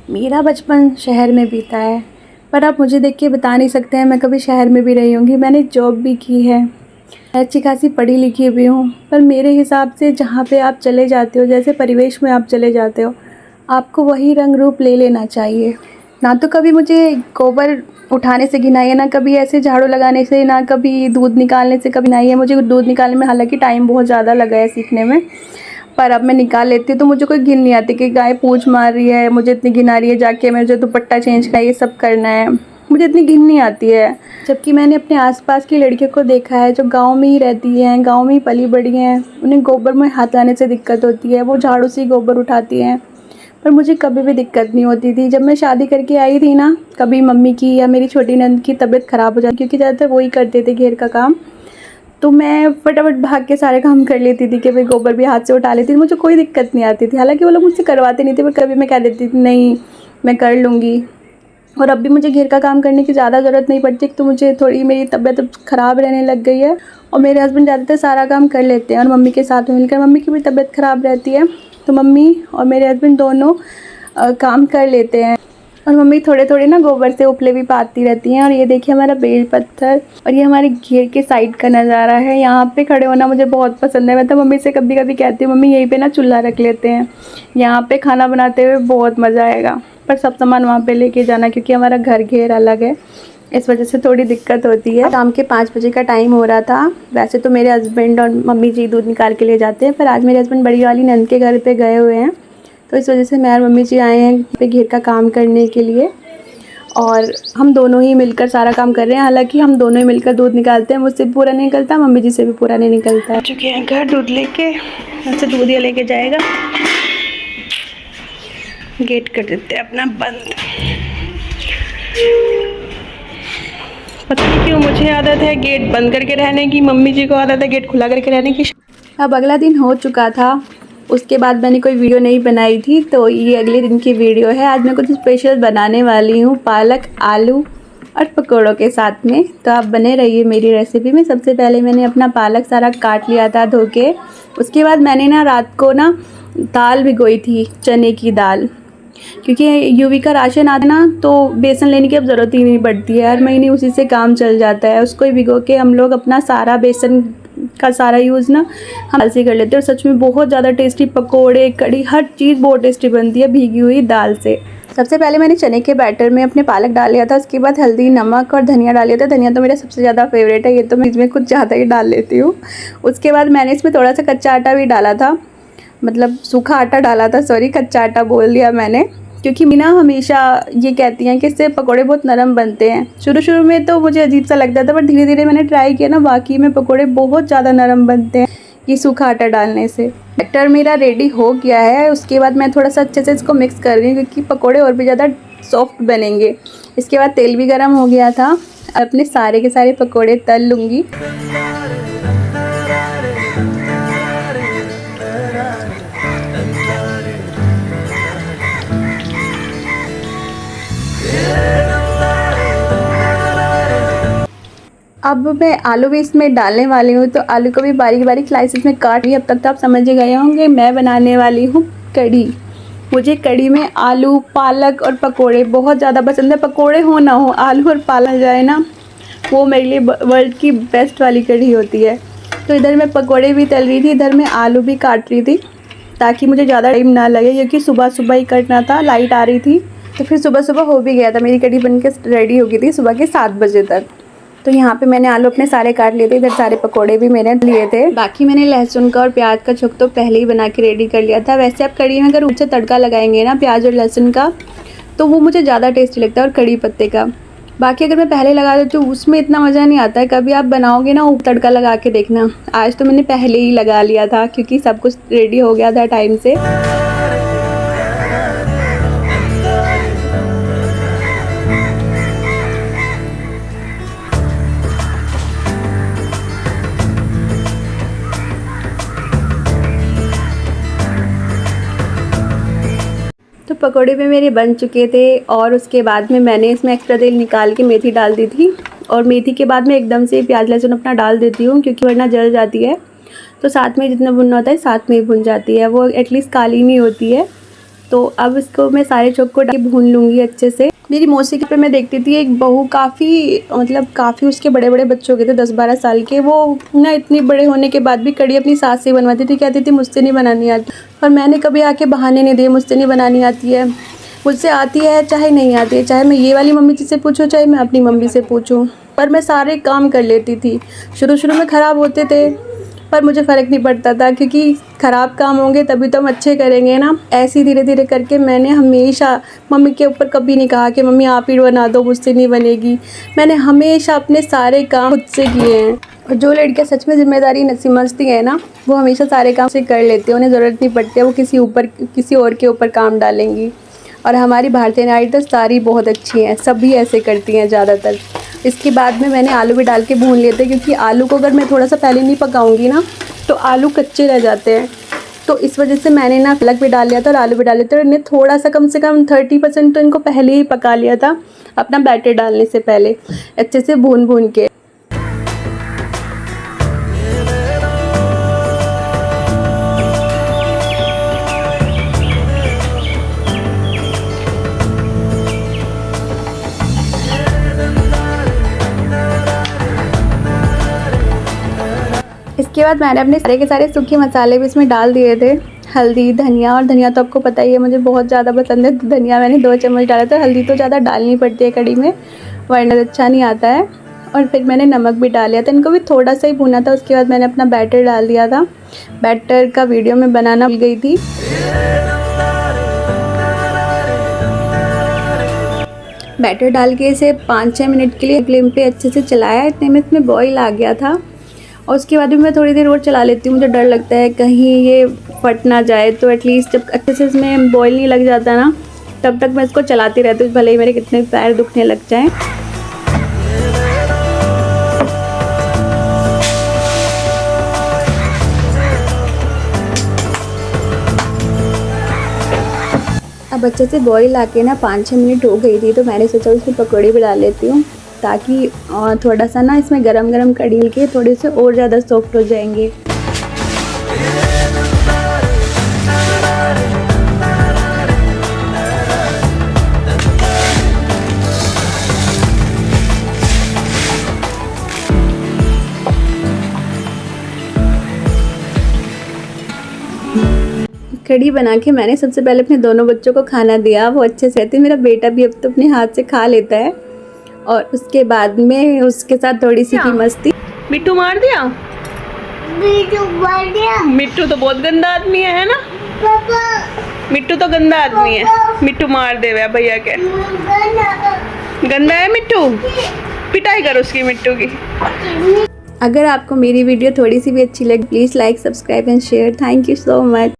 मेरा बचपन शहर में बीता है, पर आप मुझे देख के बता नहीं सकते हैं मैं कभी शहर में भी रही होंगी। मैंने जॉब भी की है, अच्छी खासी पढ़ी लिखी भी हूँ, पर मेरे हिसाब से जहाँ पे आप चले जाते हो, जैसे परिवेश में आप चले जाते हो, आपको वही रंग रूप ले लेना चाहिए। ना तो कभी मुझे गोबर उठाने से घिनाई है, ना कभी ऐसे झाड़ू लगाने से, ना कभी दूध निकालने से कभी नहीं है। मुझे दूध निकालने में हालांकि टाइम बहुत ज़्यादा लगा है सीखने में, पर अब मैं निकाल लेती हूँ तो मुझे कोई घिन नहीं आती कि गाय पूंछ मार रही है, मुझे इतनी घिन आ रही है, जाके मुझे दुपट्टा चेंज करना है, ये सब करना है, मुझे इतनी घिन नहीं आती है। जबकि मैंने अपने आसपास की लड़कियों को देखा है जो गांव में ही रहती हैं, गांव में ही पली बड़ी हैं, उन्हें गोबर में हाथ आने से दिक्कत होती है, वो झाड़ू से ही गोबर उठाती हैं, पर मुझे कभी भी दिक्कत नहीं होती थी। जब मैं शादी करके आई थी ना, कभी मम्मी की या मेरी छोटी नंद की तबीयत ख़राब हो जाती, क्योंकि ज़्यादातर वही करते थे घेर का काम, तो मैं फटाफट भाग के सारे काम कर लेती थी कि भाई गोबर भी हाथ से उठा लेती थी, मुझे कोई दिक्कत नहीं आती थी। हालांकि वो लोग मुझसे करवाते नहीं थे, पर कभी मैं कह देती थी नहीं मैं कर लूँगी। और अब भी मुझे घेर का काम करने की ज़्यादा ज़रूरत नहीं पड़ती, तो मुझे थोड़ी मेरी तबीयत ख़राब रहने लग गई है और मेरे हस्बैंड ज़्यादातर सारा काम कर लेते हैं और मम्मी के साथ मिलकर। मम्मी की भी तबीयत ख़राब रहती है तो मम्मी और मेरे हस्बैंड दोनों काम कर लेते हैं। और मम्मी थोड़े थोड़े ना गोबर से उपले भी पाती रहती हैं। और ये देखिए हमारा बेल पत्थर, और ये हमारे घेर के साइड का नज़ारा है। यहाँ पे खड़े होना मुझे बहुत पसंद है। मैं तो मम्मी से कभी कभी कहती हूँ मम्मी यहीं पे ना चूल्हा रख लेते हैं, यहाँ पे खाना बनाते हुए बहुत मज़ा आएगा, पर सब सामान वहाँ पे लेके जाना क्योंकि हमारा घर घेर अलग है, इस वजह से थोड़ी दिक्कत होती है। शाम के 5 बजे का टाइम हो रहा था। वैसे तो मेरे हस्बैंड और मम्मी जी दूध निकाल के ले जाते हैं, पर आज मेरे हस्बैंड बड़ी वाली नंद के घर पे गए हुए हैं, तो इस वजह से मैं और मम्मी जी आए हैं पे घेर का काम करने के लिए। और हम दोनों ही मिलकर सारा काम कर रहे हैं। हालांकि हम दोनों ही मिलकर दूध निकालते हैं, मुझसे भी पूरा नहीं निकलता, मम्मी जी से भी पूरा नहीं निकलता है। चुके हैं घर दूध लेके, वैसे दूध ये लेके जाएगा। गेट कर देते हैं अपना बंद। पता नहीं क्यों मुझे आदत है गेट बंद करके रहने की, मम्मी जी को आदत है गेट खुला करके रहने की। अब अगला दिन हो चुका था, उसके बाद मैंने कोई वीडियो नहीं बनाई थी, तो ये अगले दिन की वीडियो है। आज मैं कुछ स्पेशल बनाने वाली हूँ, पालक आलू और पकौड़ों के साथ में, तो आप बने रहिए मेरी रेसिपी में। सबसे पहले मैंने अपना पालक सारा काट लिया था धो के। उसके बाद मैंने ना रात को ना दाल भिगोई थी, चने की दाल, क्योंकि यूवी का राशन आता है ना, तो बेसन लेने की अब ज़रूरत ही नहीं पड़ती है, हर महीने उसी से काम चल जाता है। उसको ही भिगो के हम लोग अपना सारा बेसन का सारा यूज़ ना हम दाल से कर लेते हैं, और सच में बहुत ज़्यादा टेस्टी पकोड़े कड़ी हर चीज़ बहुत टेस्टी बनती है भीगी हुई दाल से। सबसे पहले मैंने चने के बैटर में अपने पालक डाल लिया था, उसके बाद हल्दी नमक और धनिया डाल लिया था। धनिया तो मेरा सबसे ज़्यादा फेवरेट है, ये तो मैं इसमें कुछ ज़्यादा ही डाल लेती हूँ। उसके बाद मैंने इसमें थोड़ा सा कच्चा आटा भी डाला था, मतलब सूखा आटा डाला था, सॉरी कच्चा आटा बोल दिया मैंने, क्योंकि मीना हमेशा ये कहती हैं कि इससे पकोड़े बहुत नरम बनते हैं। शुरू शुरू में तो मुझे अजीब सा लगता था, पर धीरे धीरे मैंने ट्राई किया ना, वाकई में पकोड़े बहुत ज़्यादा नरम बनते हैं ये सूखा आटा डालने से। बैटर मेरा रेडी हो गया है। उसके बाद मैं थोड़ा सा अच्छे से इसको मिक्स कर रही हूँ, क्योंकि पकोड़े और भी ज़्यादा सॉफ्ट बनेंगे। इसके बाद तेल भी गर्म हो गया था, अपने सारे के सारे पकोड़े तल लूँगी। अब मैं आलू भी इसमें डालने वाली हूँ, तो आलू को भी बारीक बारीक स्लाइसेस में काट ली। अब तक तो आप समझ ही गए होंगे मैं बनाने वाली हूँ कढ़ी। मुझे कढ़ी में आलू पालक और पकोड़े बहुत ज़्यादा पसंद है। पकोड़े हो ना हो, आलू और पालक जाए ना, वो मेरे लिए वर्ल्ड की बेस्ट वाली कढ़ी होती है। तो इधर मैं पकोड़े भी तल रही थी, इधर मैं आलू भी काट रही थी, ताकि मुझे ज़्यादा टाइम ना लगे, क्योंकि सुबह सुबह ही करना था, लाइट आ रही थी। तो फिर सुबह सुबह हो भी गया था, मेरी कढ़ी बन के रेडी हो गई थी सुबह के 7 बजे तक। तो यहाँ पे मैंने आलू अपने सारे काट लिए थे, इधर सारे पकोड़े भी मैंने लिए थे। बाकी मैंने लहसुन का और प्याज का छुक तो पहले ही बना के रेडी कर लिया था। वैसे आप कढ़ी में अगर ऊपर से तड़का लगाएंगे ना प्याज और लहसुन का, तो वो मुझे ज़्यादा टेस्टी लगता है, और कढ़ी पत्ते का। बाकी अगर मैं पहले लगा देती हूँ उसमें इतना मज़ा नहीं आता है। कभी आप बनाओगे ना ऊपर तड़का लगा के देखना। आज तो मैंने पहले ही लगा लिया था, क्योंकि सब कुछ रेडी हो गया था टाइम से। तो पकोड़े भी मेरे बन चुके थे, और उसके बाद में मैंने इसमें एक्स्ट्रा तेल निकाल के मेथी डाल दी थी। और मेथी के बाद में एकदम से प्याज लहसुन अपना डाल देती हूँ, क्योंकि वरना जल जाती है। तो साथ में जितना भुनना होता है साथ में ही भुन जाती है, वो एटलीस्ट काली नहीं होती है। तो अब इसको मैं सारे चौक को भून लूँगी अच्छे से। मेरी मौसी के पे मैं देखती थी एक बहू काफ़ी उसके बड़े बड़े बच्चे हो गए थे 10-12 साल के, वो ना इतनी बड़े होने के बाद भी कढ़ी अपनी सास से बनवाती थी, कहती थी मुझसे नहीं बनानी आती। और मैंने कभी आके बहाने नहीं दिए मुझसे नहीं बनानी आती है, मुझसे आती है चाहे नहीं आती है, चाहे मैं ये वाली मम्मी जी से पूछूँ चाहे मैं अपनी मम्मी से पूछूँ, पर मैं सारे काम कर लेती थी। शुरू में ख़राब होते थे पर मुझे फ़र्क नहीं पड़ता था, क्योंकि ख़राब काम होंगे तभी तो हम अच्छे करेंगे ना। ऐसे धीरे धीरे करके मैंने हमेशा मम्मी के ऊपर कभी नहीं कहा कि मम्मी आप ही बना दो मुझसे नहीं बनेगी। मैंने हमेशा अपने सारे काम खुद से किए हैं। और जो लड़कियां सच में ज़िम्मेदारी समझती हैं ना, वो हमेशा सारे काम से कर लेती हैं, उन्हें ज़रूरत नहीं पड़ती है वो किसी और के ऊपर काम डालेंगी। और हमारी भारतीय नारी तो सारी बहुत अच्छी हैं, सभी ऐसे करती हैं ज़्यादातर। इसके बाद में मैंने आलू भी डाल के भून लिए थे, क्योंकि आलू को अगर मैं थोड़ा सा पहले नहीं पकाऊंगी ना तो आलू कच्चे रह जाते हैं। तो इस वजह से मैंने ना पालक भी डाल लिया था और आलू भी डाल लिया था, और इन्हें थोड़ा सा कम से कम 30% तो इनको पहले ही पका लिया था अपना बैटर डालने से पहले, अच्छे से भून के। इसके बाद मैंने अपने सारे के सारे सूखे मसाले भी इसमें डाल दिए थे, हल्दी, धनिया। और धनिया तो आपको पता ही है मुझे बहुत ज़्यादा पसंद है, तो धनिया मैंने 2 चम्मच डाला था। हल्दी तो ज़्यादा डालनी पड़ती है कढ़ी में वरना अच्छा नहीं आता है। और फिर मैंने नमक भी डाल लिया था, इनको भी थोड़ा सा ही भुना था। उसके बाद मैंने अपना बैटर डाल दिया था। बैटर का वीडियो में बनाना भूल गई थी। बैटर डाल के इसे 5-6 मिनट के लिए फ्लेम पे अच्छे से चलाया, इतने में इसमें बॉईल आ गया था। और उसके बाद भी मैं थोड़ी देर और चला लेती हूँ, मुझे डर लगता है कहीं ये फट ना जाए। तो एटलीस्ट जब अच्छे से इसमें बॉईल नहीं लग जाता ना, तब तक मैं इसको चलाती रहती हूँ, भले ही मेरे कितने पैर दुखने लग जाएं। अब अच्छे से बॉईल आके ना 5-6 मिनट हो गई थी, तो मैंने सोचा उसमें पकौड़े भी डाल लेती हूँ, ताकि थोड़ा सा ना इसमें गरम कढ़ी के थोड़े से और ज़्यादा सॉफ्ट हो जाएंगे। कढ़ी बना के मैंने सबसे पहले अपने दोनों बच्चों को खाना दिया, वो अच्छे से थे। मेरा बेटा भी अब तो अपने हाथ से खा लेता है। और उसके बाद में उसके साथ थोड़ी सी की मस्ती। मिट्टू मार दिया, मिट्टू तो बहुत गंदा आदमी है ना पापा? मिट्टू तो गंदा आदमी है, मिट्टू मार दे भैया के। गंदा है मिट्टू, पिटाई करो उसकी मिट्टू की। अगर आपको मेरी वीडियो थोड़ी सी भी अच्छी लगी, please like, subscribe and share. Thank you so much.